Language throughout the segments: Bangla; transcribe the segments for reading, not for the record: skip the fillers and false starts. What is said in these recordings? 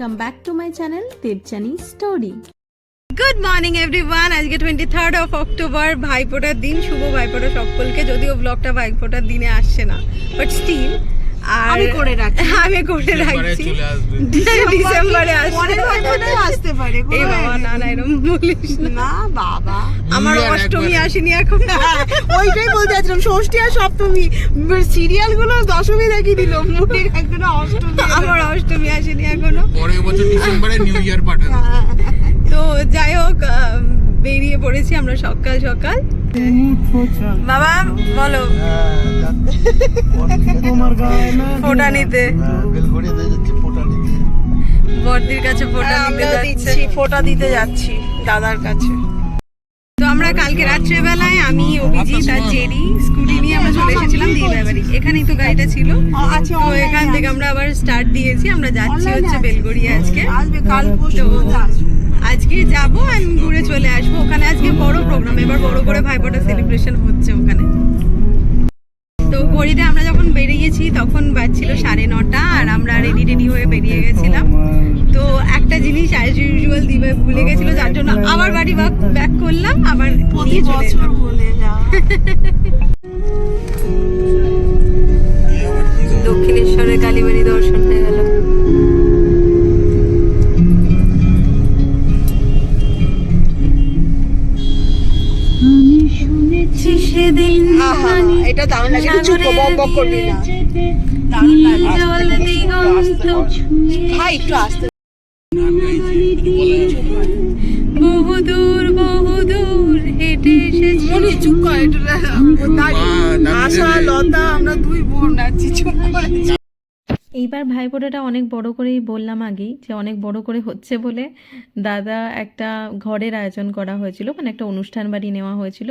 Welcome back to my channel Debjani story. Good morning everyone. আজকে 23rd অফ অক্টোবর, ভাইফোঁটার দিন। শুভ ভাইফোঁটা সকলকে। যদিও ব্লগটা ভাইফোঁটার দিনে আসছে না, বাট স্টিল আমি করে রাখছি ডিসেম্বরে আসতে পারে। এই বাবা, না না এরকম বলিস না বাবা। আমার অষ্টমী আসেনি এখন। ওইটাই বলতে চাচ্ছিলাম, ষষ্ঠী আর সপ্তমী সিরিয়াল গুলো দশমী দেখিয়ে দিল, মুখের এখনো অষ্টমী। আমার অষ্টমী আসেনি এখনো। পরের বছর ডিসেম্বরে নিউ ইয়ার পাঠাবো। তো যাই হোক, বেরিয়ে পড়েছি আমরা সকাল সকাল। বাবা বলো, ফোঁটা নিতে বর্দির কাছে ফোঁটা দিতে যাচ্ছি দাদার কাছে। তো আমরা কালকে রাত্রেবেলায় আমি, অভিজিৎ আর জেরি স্কুটি নিয়ে আমরা চলে এসেছিলাম দিদিভাই বাড়ি। এখানেই তো গাড়িটা ছিল। তো এখান থেকে আমরা আবার স্টার্ট দিয়েছি। আমরা যাচ্ছি হচ্ছে বেলগড়িয়া আজকে। আজকে যাবো আর ঘুরে চলে আসবো। ওখানে আজকে বড় প্রোগ্রাম, এবার বড় করে ভাইফোঁটা সেলিব্রেশন হচ্ছে ওখানে। তো ঘড়িতে আমরা যখন বেরিয়েছি তখন বাজছিল 9:30, আর আমরা রেডি হয়ে বেরিয়ে গেছিলাম। তো একটা জিনিস অ্যাজ ইউজুয়াল দিবে ভুলে গেছিল, যার জন্য আবার বাড়ি ব্যাক করলাম, আবার নিয়ে চলে এলাম। দক্ষিণেশ্বরের কালীবাড়ি দর্শন হয়ে গেল। সেদিন এটা দারুণ লাগে, চুপ বক করবি না। ভাই একটু আসতে। বহুদূর বহুদূর হেঁটে এসেছি। চুপ কর, আশা লতা আমরা দুই বোন আছি, চুপ করে। এইবার ভাইফোঁটাটা অনেক বড় করেই বললাম আগেই, যে অনেক বড় করে হচ্ছে বলে দাদা একটা ঘরের আয়োজন করা হয়েছিল, মানে একটা অনুষ্ঠান বাড়ি নেওয়া হয়েছিল,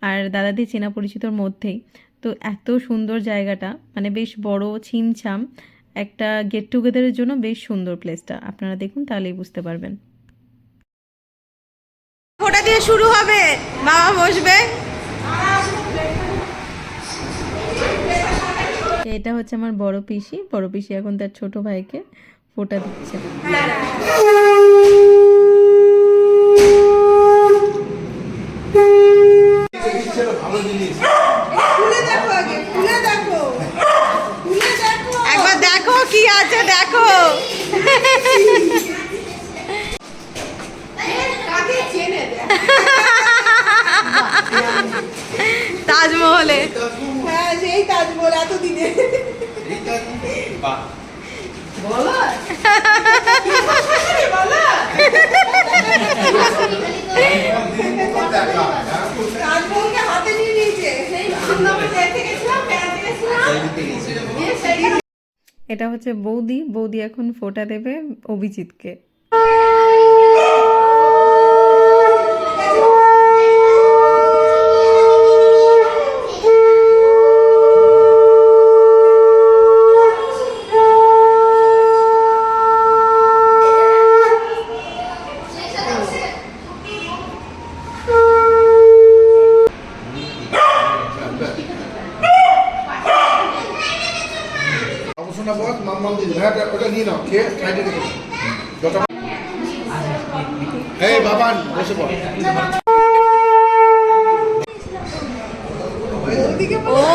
আর দাদাদের চেনা পরিচিতর মধ্যেই। তো এত সুন্দর জায়গাটা, মানে বেশ বড় ছিমছাম একটা গেট টুগেদারের জন্য বেশ সুন্দর প্লেসটা। আপনারা দেখুন তাহলেই বুঝতে পারবেন। ফোঁটা দিয়ে শুরু হবে, বাবা বসবে। এটা হচ্ছে আমার বড় পিসি এখন তার ছোট ভাইকে ফোঁটা দিচ্ছে। একবার দেখো কি আছে, দেখো। তাজমহলে। হ্যাঁ সেই তাজমহল এতদিনে তাজমহলকে হাতে নিয়ে নিয়েছে। এটা হচ্ছে বৌদি এখন ফোঁটা দেবে অভিজিৎকে।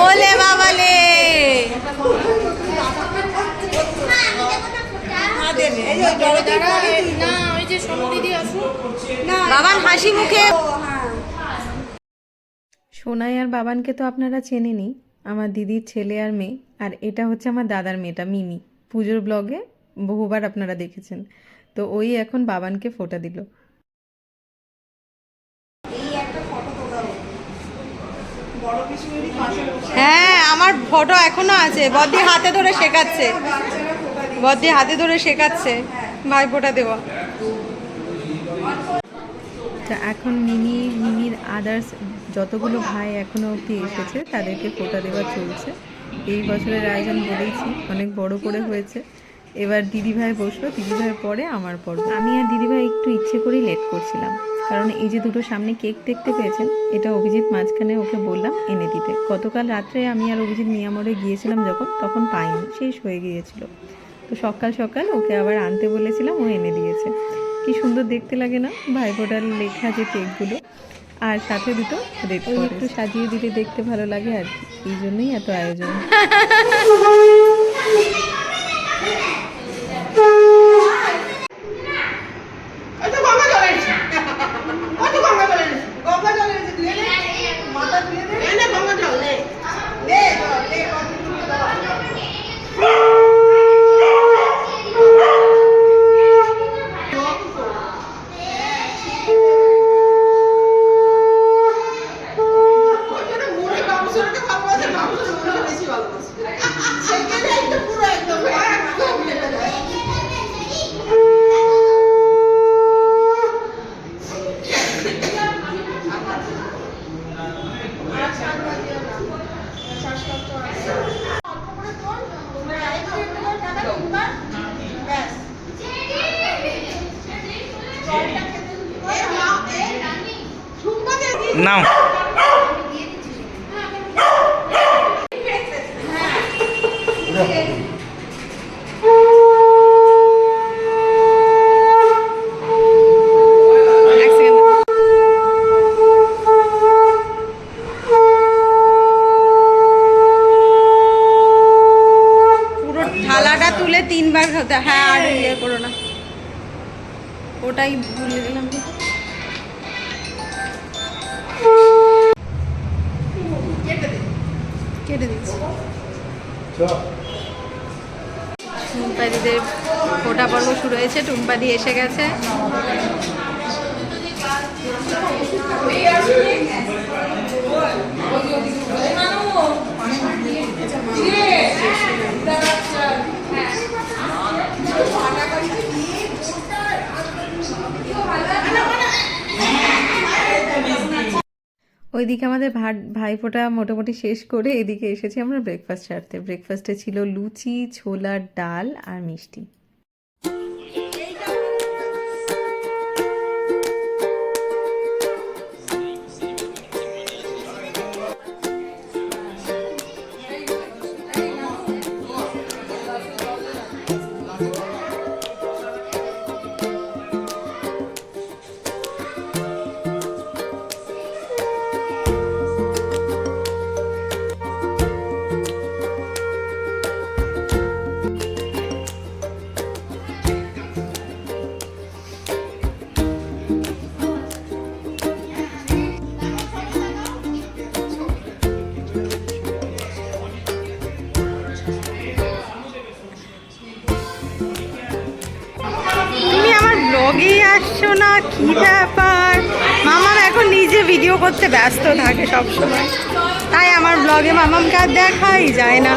ওলে বাবালে, বাবান হাসি মুখে। সোনাই আর বাবানকে তো আপনারা চেনেনই, আমার দিদির ছেলে আর মেয়ে। আর এটা হচ্ছে আমার দাদার মেয়েটা মিমি, পুজোর ব্লগে বহুবার আপনারা দেখেছেন। তো ওই এখন বাবানকে ফোঁটা দিল। হ্যাঁ, আমার ফটো এখনো আছে। বদ্দি হাতে ধরে শেখাচ্ছে ভাইফোঁটা দেওয়া। তা এখন মিমির আদার্স যতগুলো ভাই এখনো অবধি এসেছে তাদেরকে ফোঁটা দেওয়া চলছে। এই বছরের আয়োজন বলেইছি অনেক বড় করে হয়েছে। এবার দিদিভাই বসলো, দিদিভাইয়ের পরে আমার পর্ব। আমি আর দিদিভাই একটু ইচ্ছে করেই লেট করছিলাম, কারণ এই যে দুটো সামনে কেক দেখতে পেয়েছেন, এটা অভিজিৎ মাঝখানে ওকে বললাম এনে দিতে। গতকাল রাত্রে আমি আর অভিজিৎ মিয়ামরে গিয়েছিলাম যখন, তখন পাইনি, শেষ হয়ে গিয়েছিল। তো তো সকাল সকাল ওকে আবার আনতে বলেছিলাম, ও এনে দিয়েছে। কি সুন্দর দেখতে লাগে না ভাইফোঁটার লেখা যে কেকগুলো, আর সাথে দুটো রেড ফরেস্ট। একটু সাজিয়ে দিলে দেখতে ভালো লাগে আর কি, এই জন্যই এত আয়োজন। নাও পুরো থালাটা তুলে 3 বার খেতে। হ্যাঁ, আর ইয়ে করো না, ওটাই ভুলে গেলাম। কেটে দিচ্ছি। টুম্পাদিদের ফোটা পর্ব শুরু হয়েছে, টুম্পাদি এসে গেছে। ওইদিকে আমাদের ভাইফোঁটা মোটামুটি শেষ করে এদিকে এসেছি আমরা ব্রেকফাস্ট সারতে। ব্রেকফাস্টে ছিল লুচি, ছোলার ডাল আর মিষ্টি। ব্লগেই আসছো না, কি ব্যাপার? মামাম এখন নিজে ভিডিও করতে ব্যস্ত থাকে সব সময়, তাই আমার ব্লগে মামামকে আর দেখাই যায় না।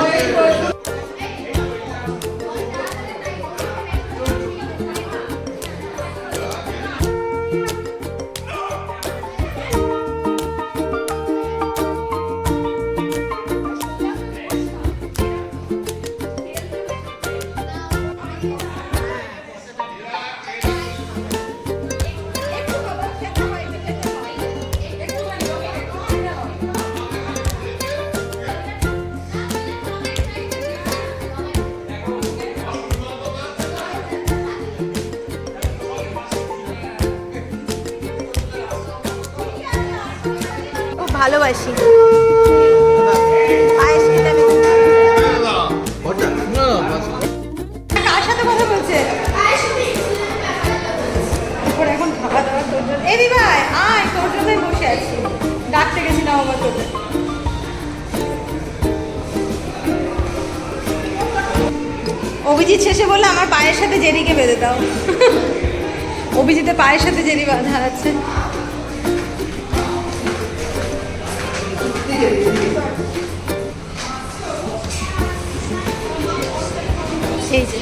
ভালোবাসি কার সাথে কথা বলছে এখন? খাওয়া দাওয়া তোর জন্য। এই ভাই আয়, তোর জন্যই বসে আছি, ডাকতে গেছিলাম আমার তোকে। অভিজিৎ শেষে বললো আমার পায়ের সাথে জেরিকে বেঁধে দাও। অভিজিতের পায়ের সাথে জেরি বাঁধা আছে। এই যে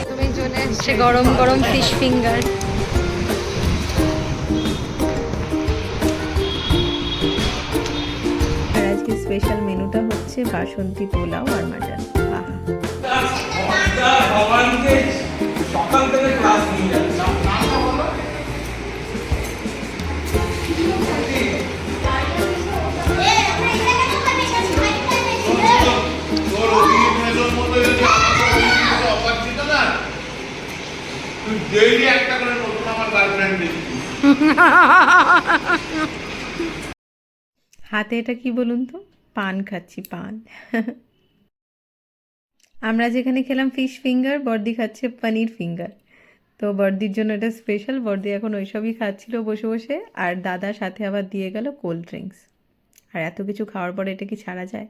তুমি চলে এসছে গরম গরম ফিশ ফিঙ্গার। আর আজকে স্পেশাল মেনুটা হচ্ছে বাসন্তী পোলাও আর মাটন। ভগবানকে সকাল থেকে ক্লাস নিয়ে যাচ্ছে। ডেইলি একটা করে নতুন আমার গার্লফ্রেন্ড দেখি। হাতে এটা কি বলুন তো, পান খাচ্ছি, পান। আমরা যেখানে খেলাম ফিশ ফিঙ্গার, বর্দি খাচ্ছে পনির ফিঙ্গার। তো বর্দির জন্য এটা স্পেশাল, বর্দি এখন ওইসবই খাচ্ছিল বসে বসে, আর দাদা সাথে আবার দিয়ে গেল কোল্ড ড্রিঙ্কস। আর এত কিছু খাওয়ার পরে এটা কি ছাড়া যায়?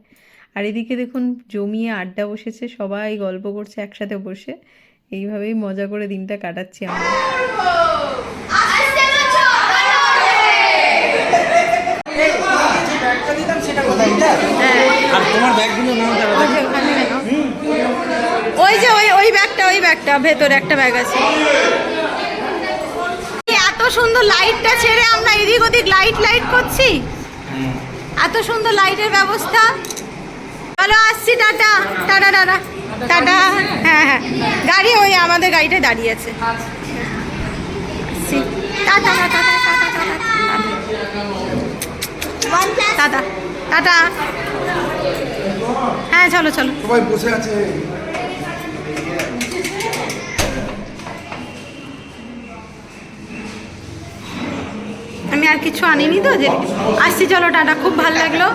আর এদিকে দেখুন জমিয়ে আড্ডা বসেছে, সবাই গল্প করছে একসাথে বসে। এইভাবেই মজা করে দিনটা কাটাচ্ছি আমরা। আর তোমার ব্যাগগুলো নাও তারা ওই যে ওই ব্যাগটা ভেতরে একটা ব্যাগ আছে। এত সুন্দর লাইটটা ছেড়ে আমরা এদিক ওদিক লাইট করছি, এত সুন্দর লাইটের ব্যবস্থা। চলো আসছি, টাটা টাটা টাটা টাটা। হ্যাঁ হ্যাঁ, গাড়ি ওই আমাদের গাড়িটা দাঁড়িয়ে আছে। আসছি, tata tata tata tata tata. হ্যাঁ চলো চলো। সবাই বসে আছে। আমি আর কিছু আনিনি তো, যে আসছি, চলো টাটা। খুব ভালো লাগলো,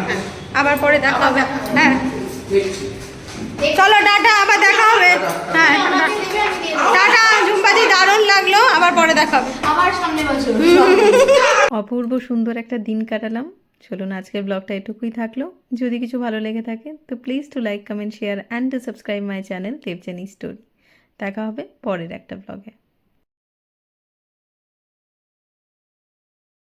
আবার পরে দেখা হবে। হ্যাঁ চলো টাটা, আবার দেখা হবে। হ্যাঁ টাটা ঝুম্পাদি, দারুণ লাগলো, আবার পরে দেখা হবে। অপূর্ব সুন্দর একটা দিন কাটালাম। চলুন আজকের ব্লগটা এটুকুই থাকলো। যদি কিছু ভালো লেগে থাকে তো please to like, comment, share and to subscribe my channel Debjani story. দেখা হবে পরের একটা ব্লগে।